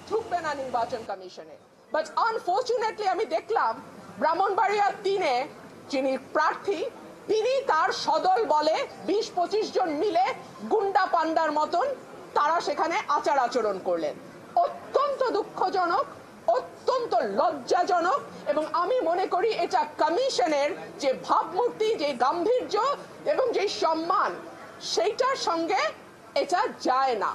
ঢুকবে না নির্বাচন কমিশনে। বাট আনফর্চুনেটলি আমি দেখলাম ব্রাহ্মণবাড়িয়া 3-এ যিনি প্রার্থী তিনি তার সদল বলে 20-25 জন মিলে গুন্ডা পান্ডার মতন তারা সেখানে আচার আচরণ করলেন। অত্যন্ত দুঃখজনক, অত্যন্ত লজ্জাজনক, এবং আমি মনে করি এটা কমিশনের যে ভাবমূর্তি, যে গাম্ভীর্য এবং যে সম্মান, সেইটার সঙ্গে এটা যায় না।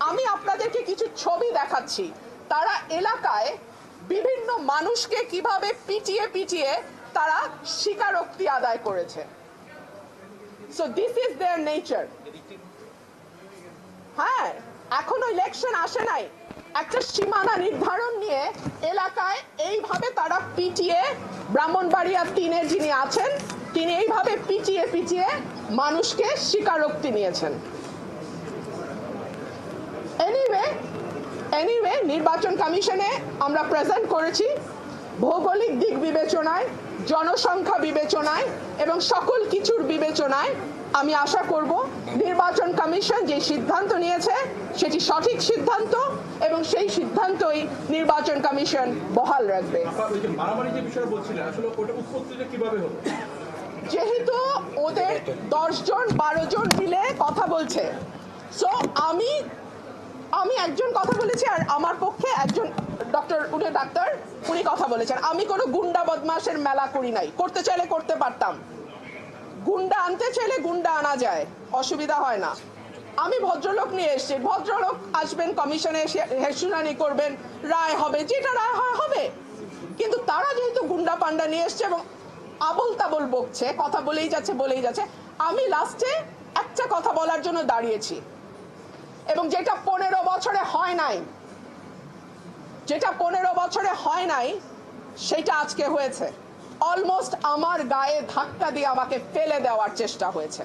আমি আপনাদেরকে কিছু ছবি দেখাচ্ছি, তারা এলাকায় বিভিন্ন মানুষকে কিভাবে পিটিয়ে পিটিয়ে তারা স্বীকারোক্তি আদায় করেছে। So this is there nature. হ্যাঁ, এখনো ইলেকশন আসে নাই, একটা সীমানা নির্ধারণ নিয়ে এলাকায় এইভাবে তারা পিটিয়ে, ব্রাহ্মণবাড়িয়া 3-এ যিনি আছেন তিনি এইভাবে পিটিয়ে পিটিয়ে মানুষকে স্বীকারোক্তি নিয়েছেন। এনিওয়ে নির্বাচন কমিশনে আমরা প্রেজেন্ট করেছি ভৌগোলিক দিক বিবেচনায়, জনসংখ্যা বিবেচনায় এবং সকল কিছুর বিবেচনায় আমি আশা করব নির্বাচন কমিশন যে সিদ্ধান্ত নিয়েছে সেটি সঠিক সিদ্ধান্ত এবং সেই সিদ্ধান্তই নির্বাচন কমিশন বহাল রাখবে। যেহেতু ওদের 10 জন 12 জন মিলে কথা বলছে, সো আমি একজন কথা বলেছি আর আমার পক্ষে একজন ডাক্তার উনি কথা বলেছেন। আমি কোনো গুন্ডা বদমাশের মেলা করি নাই, করতে চাইলে করতে পারতাম, গুন্ডা আনতে চাইলে গুন্ডা আনা যায়, অসুবিধা হয় না। আমি ভদ্রলোক নিয়ে এসেছি, ভদ্রলোক আসবেন কমিশনে, শুনানি করবেন, রায় হবে, যেটা রায় হয় হবে। কিন্তু তারা যেহেতু গুন্ডা পান্ডা নিয়ে এসছে এবং আবল তাবল বকছে, কথা বলেই যাচ্ছে, আমি লাস্টে একটা কথা বলার জন্য দাঁড়িয়েছি, এবং যেটা 15 বছরে হয় নাই সেটা আজকে হয়েছে। অলমোস্ট আমার গায়ে ধাক্কা দিয়ে আমাকে ফেলে দেওয়ার চেষ্টা হয়েছে।